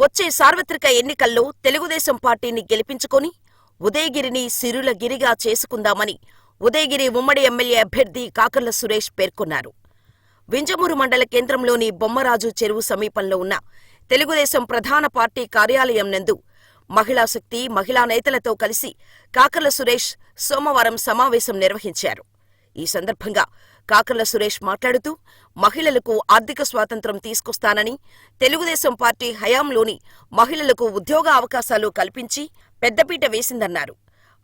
వచ్చే సార్వత్రిక ఎన్నికల్లో తెలుగుదేశం పార్టీని గెలిపించుకొని ఉదయగిరిని సిరుల గిరిగా చేసుకుందామని ఉదయగిరి ఉమ్మడి ఎమ్మెల్యే అభ్యర్థి కాకర్ల సురేష్ పేర్కొన్నారు. వింజమూరు మండల కేంద్రంలోని బొమ్మరాజు చెరువు సమీపంలో ఉన్న తెలుగుదేశం ప్రధాన పార్టీ కార్యాలయం నందు మహిళా శక్తి, మహిళా నేతలతో కలిసి కాకర్ల సురేష్ సోమవారం సమావేశం నిర్వహించారు. ఈ సందర్భంగా కాకర్ల సురేష్ మాట్లాడుతూ మహిళలకు ఆర్థిక స్వాతంత్ర్యం తీసుకొస్తానని, తెలుగుదేశం పార్టీ హయాంలోని మహిళలకు ఉద్యోగ అవకాశాలు కల్పించి పెద్దపీట వేసిందన్నారు.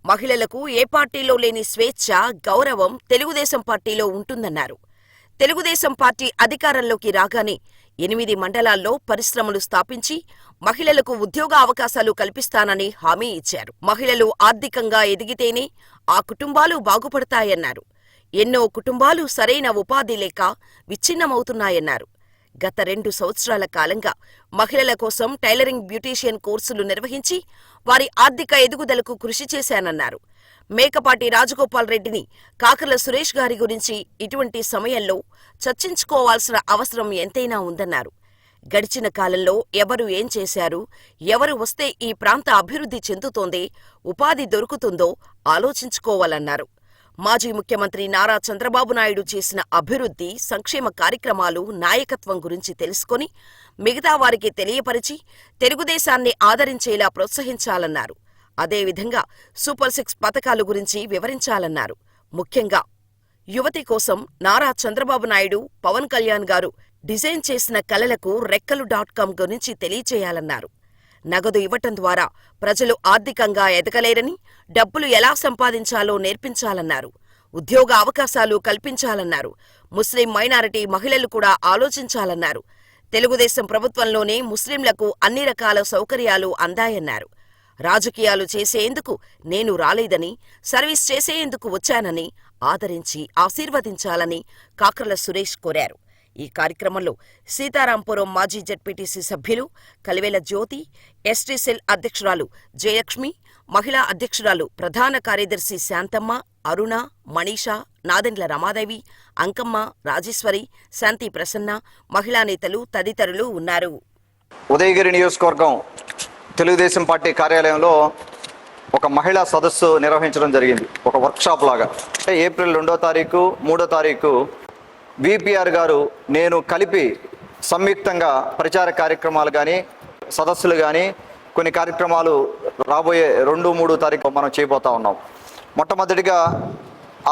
మహిళలకు ఏ పార్టీలో లేని స్వేచ్ఛ, గౌరవం తెలుగుదేశం పార్టీలో ఉంటుందన్నారు. తెలుగుదేశం పార్టీ అధికారంలోకి రాగానే 8 మండలాల్లో పరిశ్రమలు స్థాపించి మహిళలకు ఉద్యోగ అవకాశాలు కల్పిస్తానని హామీ ఇచ్చారు. మహిళలు ఆర్థికంగా ఎదిగితేనే ఆ కుటుంబాలు బాగుపడతాయన్నారు. ఎన్నో కుటుంబాలు సరైన ఉపాధి లేక విచ్ఛిన్నమవుతున్నాయన్నారు. గత 2 సంవత్సరాల కాలంగా మహిళల కోసం టైలరింగ్, బ్యూటీషియన్ కోర్సులు నిర్వహించి వారి ఆర్థిక ఎదుగుదలకు కృషి చేశానన్నారు. మేకపాటి రాజగోపాల్ రెడ్డిని కాకర్ల సురేష్ గారి గురించి ఇటువంటి సమయంలో చర్చించుకోవాల్సిన అవసరం ఎంతైనా ఉందన్నారు. గడిచిన కాలంలో ఎవరు ఏం చేశారు, ఎవరు వస్తే ఈ ప్రాంత అభివృద్ధి చెందుతోందే, ఉపాధి దొరుకుతుందో ఆలోచించుకోవాలన్నారు. మాజీ ముఖ్యమంత్రి నారా చంద్రబాబు నాయుడు చేసిన అభివృద్ధి, సంక్షేమ కార్యక్రమాలు, నాయకత్వం గురించి తెలుసుకొని మిగతా వారికి తెలియపరిచి తెలుగుదేశాన్ని ఆదరించేలా ప్రోత్సహించాలన్నారు. అదేవిధంగా సూపర్ 6 పథకాలు గురించి వివరించాలన్నారు. ముఖ్యంగా యువతి కోసం నారా చంద్రబాబు నాయుడు, పవన్ కళ్యాణ్ గారు డిజైన్ చేసిన కలలకు రెక్కలు.com గురించి తెలియచేయాలన్నారు. నగదు ఇవ్వటం ద్వారా ప్రజలు ఆర్థికంగా ఎదగలేరని, డబ్బులు ఎలా సంపాదించాలో నేర్పించాలన్నారు. ఉద్యోగ అవకాశాలు కల్పించాలన్నారు. ముస్లిం మైనారిటీ మహిళలు కూడా ఆలోచించాలన్నారు. తెలుగుదేశం ప్రభుత్వంలోనే ముస్లింలకు అన్ని రకాల సౌకర్యాలు అందాయన్నారు. రాజకీయాలు చేసేందుకు నేను రాలేదని, సర్వీస్ చేసేందుకు వచ్చానని ఆదరించి ఆశీర్వదించాలని కాకర్ల సురేష్ కోరారు. ఈ కార్యక్రమంలో సీతారాంపురం మాజీ జెడ్పీటీసీ సభ్యులు కలివేల జ్యోతి, ఎస్టీ సెల్ అధ్యక్షురాలు జయలక్ష్మి, మహిళా అధ్యక్షురాలు ప్రధాన కార్యదర్శి శాంతమ్మ, అరుణ, మనీషా, నాదెండ్ల రమాదేవి, అంకమ్మ, రాజేశ్వరి, శాంతి ప్రసన్న, మహిళా నేతలు తదితరులు ఉన్నారు. ఉదయగిరి నియోజకవర్గం తెలుగుదేశం పార్టీ కార్యాలయంలో ఒక మహిళా సదస్సు నిర్వహించడం జరిగింది. ఒక వర్క్షాప్ లాగా. ఏప్రిల్ 2వ తారీఖు, 3వ తారీఖు విపిఆర్ గారు నేను కలిపి సంయుక్తంగా ప్రచార కార్యక్రమాలు కానీ, సదస్సులు కానీ, కొన్ని కార్యక్రమాలు రాబోయే 2, 3 తారీఖు మనం చేయబోతా ఉన్నాం. మొట్టమొదటిగా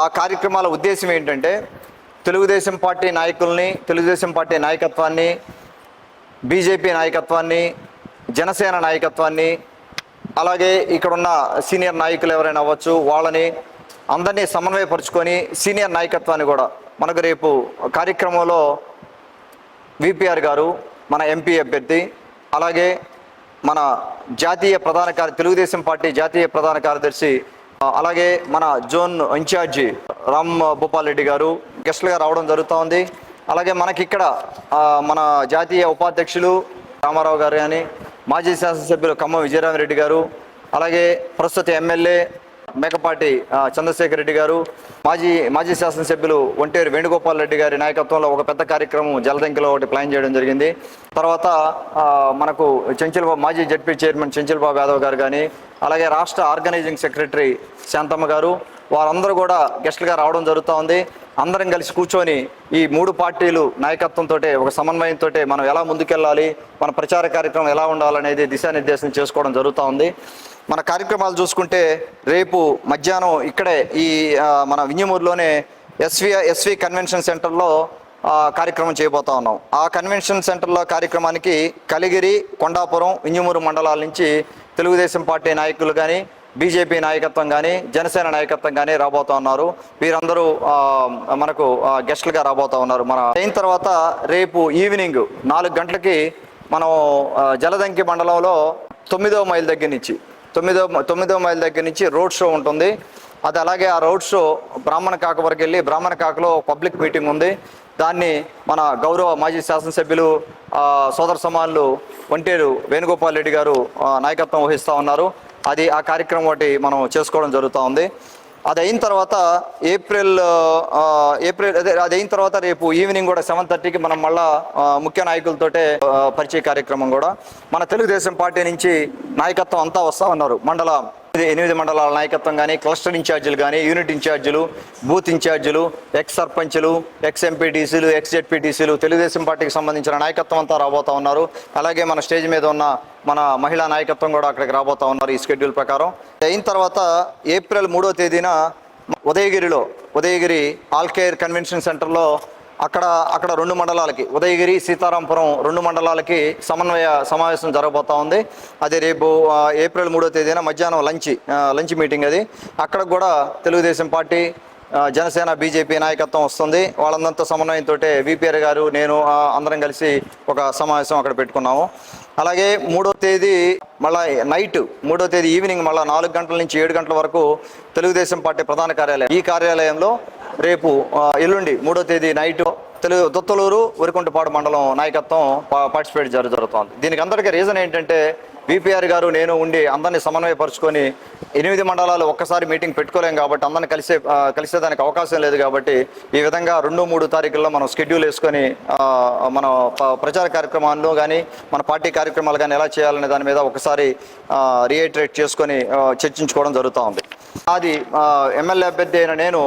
ఆ కార్యక్రమాల ఉద్దేశం ఏంటంటే తెలుగుదేశం పార్టీ నాయకుల్ని, తెలుగుదేశం పార్టీ నాయకత్వాన్ని, బీజేపీ నాయకత్వాన్ని, జనసేన నాయకత్వాన్ని, అలాగే ఇక్కడున్న సీనియర్ నాయకులు ఎవరైనా అవ్వచ్చు, వాళ్ళని అందరినీ సమన్వయపరుచుకొని సీనియర్ నాయకత్వాన్ని కూడా మనకు రేపు కార్యక్రమంలో విపిఆర్ గారు, మన ఎంపీ అభ్యర్థి, అలాగే మన తెలుగుదేశం పార్టీ జాతీయ ప్రధాన కార్యదర్శి, అలాగే మన జోన్ ఇన్ఛార్జి రామ్ భూపాల్ రెడ్డి గారు గెస్టులుగా రావడం జరుగుతూ ఉంది. అలాగే మనకి ఇక్కడ మన జాతీయ ఉపాధ్యక్షులు రామారావు గారు కానీ, మాజీ శాసనసభ్యులు ఖమ్మం విజయరామరెడ్డి గారు, అలాగే ప్రస్తుత ఎమ్మెల్యే మేకపాటి చంద్రశేఖర్ రెడ్డి గారు, మాజీ శాసనసభ్యులు ఒంటేరు వేణుగోపాల్ రెడ్డి గారి నాయకత్వంలో ఒక పెద్ద కార్యక్రమం జలదంకిలో ఒకటి ప్లాన్ చేయడం జరిగింది. తర్వాత మనకు మాజీ జడ్పీ చైర్మన్ చెంచల్ బాబు యాదవ్ గారు కానీ, అలాగే రాష్ట్ర ఆర్గనైజింగ్ సెక్రటరీ శాంతమ్మ గారు, వారందరూ కూడా గెస్టులుగా రావడం జరుగుతూ ఉంది. అందరం కలిసి కూర్చొని ఈ 3 పార్టీలు నాయకత్వంతో ఒక సమన్వయంతో మనం ఎలా ముందుకెళ్ళాలి, మన ప్రచార కార్యక్రమం ఎలా ఉండాలనేది దిశానిర్దేశం చేసుకోవడం జరుగుతూ ఉంది. మన కార్యక్రమాలు చూసుకుంటే రేపు మధ్యాహ్నం ఇక్కడే ఈ మన వింజమూరులోనే ఎస్వి కన్వెన్షన్ సెంటర్లో కార్యక్రమం చేయబోతా ఉన్నాం. ఆ కన్వెన్షన్ సెంటర్లో కార్యక్రమానికి కలిగిరి, కొండాపురం, వింజమూరు మండలాల నుంచి తెలుగుదేశం పార్టీ నాయకులు కానీ, బీజేపీ నాయకత్వం కానీ, జనసేన నాయకత్వం కానీ రాబోతా ఉన్నారు. వీరందరూ మనకు గెస్టులుగా రాబోతా ఉన్నారు. అయిన తర్వాత రేపు ఈవినింగ్ 4 గంటలకి మనం జలదంకి మండలంలో 9వ మైల్ దగ్గర నుంచి రోడ్ షో ఉంటుంది. అది అలాగే ఆ రోడ్ షో బ్రాహ్మణకాక వరకు వెళ్ళి బ్రాహ్మణకాకలో పబ్లిక్ మీటింగ్ ఉంది. దాన్ని మన గౌరవ మాజీ శాసనసభ్యులు సోదర సమానులు ఒంటేరు వేణుగోపాల్ రెడ్డి గారు నాయకత్వం వహిస్తూ ఉన్నారు. ఆ కార్యక్రమం ఒకటి మనం చేసుకోవడం జరుగుతూ ఉంది. అది అయిన తర్వాత ఏప్రిల్ అది అయిన తర్వాత రేపు ఈవినింగ్ కూడా 7:30కి మనం మళ్ళా ముఖ్య నాయకులతోటే పరిచయ కార్యక్రమం కూడా మన తెలుగుదేశం పార్టీ నుంచి నాయకత్వం అంతా వస్తూ ఉన్నారు. 8 మండలాల నాయకత్వం కానీ, క్లస్టర్ ఇన్ఛార్జీలు కానీ, యూనిట్ ఇన్ఛార్జీలు, బూత్ ఇన్ఛార్జీలు, ఎక్స్ సర్పంచ్లు, ఎక్స్ ఎంపీటీసీలు, ఎక్స్ జెడ్పీటీసీలు, తెలుగుదేశం పార్టీకి సంబంధించిన నాయకత్వం అంతా రాబోతా ఉన్నారు. అలాగే మన స్టేజ్ మీద ఉన్న మన మహిళా నాయకత్వం కూడా అక్కడికి రాబోతా ఉన్నారు ఈ స్కెడ్యూల్ ప్రకారం. అయిన తర్వాత ఏప్రిల్ 3వ తేదీన ఉదయగిరి ఆల్కేర్ కన్వెన్షన్ సెంటర్లో అక్కడ 2 మండలాలకి, ఉదయగిరి, సీతారాంపురం 2 మండలాలకి సమన్వయ సమావేశం జరగబోతా ఉంది. అది రేపు ఏప్రిల్ 3వ తేదీన మధ్యాహ్నం లంచ్ మీటింగ్. అది అక్కడ కూడా తెలుగుదేశం పార్టీ, జనసేన, బీజేపీ నాయకత్వం వస్తుంది. వాళ్ళందరితో సమన్వయంతో విపిఆర్ గారు, నేను అందరం కలిసి ఒక సమావేశం అక్కడ పెట్టుకున్నాము. అలాగే 3వ తేదీ మళ్ళీ నైట్, 3వ తేదీ ఈవినింగ్ మళ్ళీ 4 గంటల నుంచి 7 గంటల వరకు తెలుగుదేశం పార్టీ ప్రధాన కార్యాలయం, ఈ కార్యాలయంలో రేపు ఎల్లుండి 3వ తేదీ నైట్ దొత్తలూరు, వరికుంటపాడు మండలం నాయకత్వం పార్టిసిపేట్ జరుగుతోంది. దీనికి అందరికీ రీజన్ ఏంటంటే విపిఆర్ గారు, నేను ఉండి అందరినీ సమన్వయపరుచుకొని 8 మండలాలు ఒక్కసారి మీటింగ్ పెట్టుకోలేం కాబట్టి, అందరిని కలిసేదానికి అవకాశం లేదు కాబట్టి, ఈ విధంగా 2-3 తారీఖుల్లో మనం షెడ్యూల్ వేసుకొని మన ప్రచార కార్యక్రమాల్లో కానీ, మన పార్టీ కార్యక్రమాలు కానీ ఎలా చేయాలనే దాని మీద ఒకసారి రీఐటరేట్ చేసుకొని చర్చించుకోవడం జరుగుతూ ఉంది. అది ఎమ్మెల్యే అభ్యర్థి అయిన నేను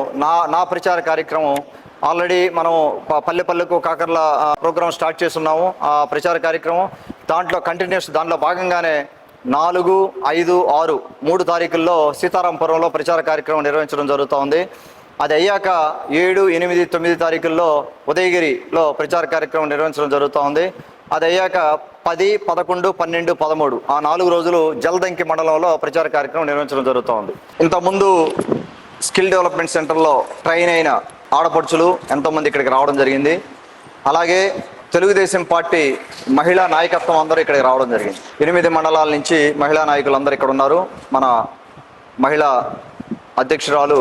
నా ప్రచార కార్యక్రమం ఆల్రెడీ మనం పల్లెకు కాకర్ల ప్రోగ్రాం స్టార్ట్ చేస్తున్నాము. ఆ ప్రచార కార్యక్రమం దాంట్లో భాగంగానే 4, 5, 6 3 తారీఖుల్లో సీతారాంపురంలో ప్రచార కార్యక్రమం నిర్వహించడం జరుగుతూ ఉంది. అది అయ్యాక 7, 8, 9 తారీఖుల్లో ఉదయగిరిలో ప్రచార కార్యక్రమం నిర్వహించడం జరుగుతూ ఉంది. అది అయ్యాక 10, 11, 12, 13 ఆ 4 రోజులు జల్దంకి మండలంలో ప్రచార కార్యక్రమం నిర్వహించడం జరుగుతూ ఉంది. ఇంతకుముందు స్కిల్ డెవలప్మెంట్ సెంటర్లో ట్రైన్ అయిన ఆడపడుచులు ఎంతోమంది ఇక్కడికి రావడం జరిగింది. అలాగే తెలుగుదేశం పార్టీ మహిళా నాయకత్వం అందరూ ఇక్కడికి రావడం జరిగింది. 8 మండలాల నుంచి మహిళా నాయకులు అందరూ ఇక్కడ ఉన్నారు. మన మహిళా అధ్యక్షురాలు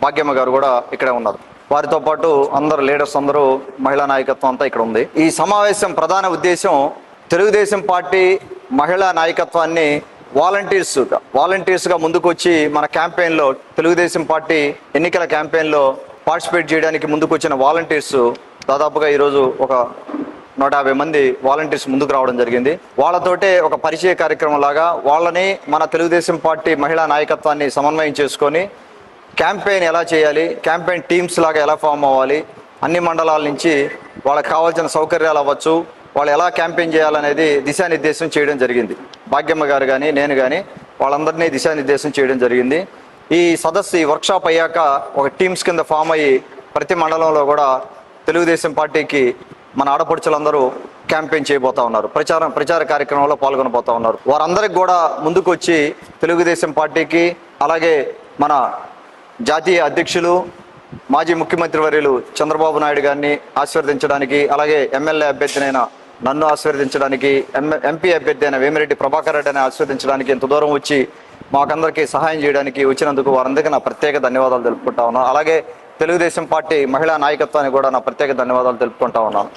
భాగ్యమ్మ గారు కూడా ఇక్కడే ఉన్నారు. వారితో పాటు అందరు లీడర్స్ అందరూ, మహిళా నాయకత్వం అంతా ఇక్కడ ఉంది. ఈ సమావేశం ప్రధాన ఉద్దేశం తెలుగుదేశం పార్టీ మహిళా నాయకత్వాన్ని వాలంటీర్స్గా ముందుకు వచ్చి మన క్యాంపెయిన్లో, తెలుగుదేశం పార్టీ ఎన్నికల క్యాంపెయిన్లో పార్టిసిపేట్ చేయడానికి ముందుకు వచ్చిన వాలంటీర్స్ దాదాపుగా ఈరోజు ఒక 150 మంది వాలంటీర్స్ ముందుకు రావడం జరిగింది. వాళ్ళతోటే ఒక పరిచయ కార్యక్రమం లాగా వాళ్ళని, మన తెలుగుదేశం పార్టీ మహిళా నాయకత్వాన్ని సమన్వయం చేసుకొని క్యాంపెయిన్ ఎలా చేయాలి, క్యాంపెయిన్ టీమ్స్ లాగా ఎలా ఫామ్ అవ్వాలి, అన్ని మండలాల నుంచి వాళ్ళకి కావాల్సిన సౌకర్యాలు అవ్వచ్చు, వాళ్ళు ఎలా క్యాంపెయిన్ చేయాలనేది దిశానిర్దేశం చేయడం జరిగింది. భాగ్యమ్మ గారు కానీ, నేను కానీ వాళ్ళందరినీ దిశానిర్దేశం చేయడం జరిగింది. ఈ వర్క్షాప్ అయ్యాక ఒక టీమ్స్ కింద ఫామ్ అయ్యి ప్రతి మండలంలో కూడా తెలుగుదేశం పార్టీకి మన ఆడపడుచులందరూ క్యాంపెయిన్ చేయబోతా ఉన్నారు, ప్రచార కార్యక్రమంలో పాల్గొనబోతా ఉన్నారు. వారందరికి కూడా ముందుకు వచ్చి తెలుగుదేశం పార్టీకి, అలాగే మన జాతీయ అధ్యక్షులు మాజీ ముఖ్యమంత్రి వర్యులు చంద్రబాబు నాయుడు గారిని ఆశీర్వదించడానికి, అలాగే ఎమ్మెల్యే అభ్యర్థినైన నన్ను ఆశీర్వదించడానికి, ఎంపీ అభ్యర్థి అయిన వేమిరెడ్డి ప్రభాకర్ రెడ్డిని ఆశీర్వదించడానికి ఇంత దూరం వచ్చి మాకందరికీ సహాయం చేయడానికి వచ్చినందుకు వారందరికీ నా ప్రత్యేక ధన్యవాదాలు తెలుపుకుంటా ఉన్నాను. అలాగే తెలుగుదేశం పార్టీ మహిళా నాయకత్వానికి కూడా నా ప్రత్యేక ధన్యవాదాలు తెలుపుకుంటా ఉన్నాను.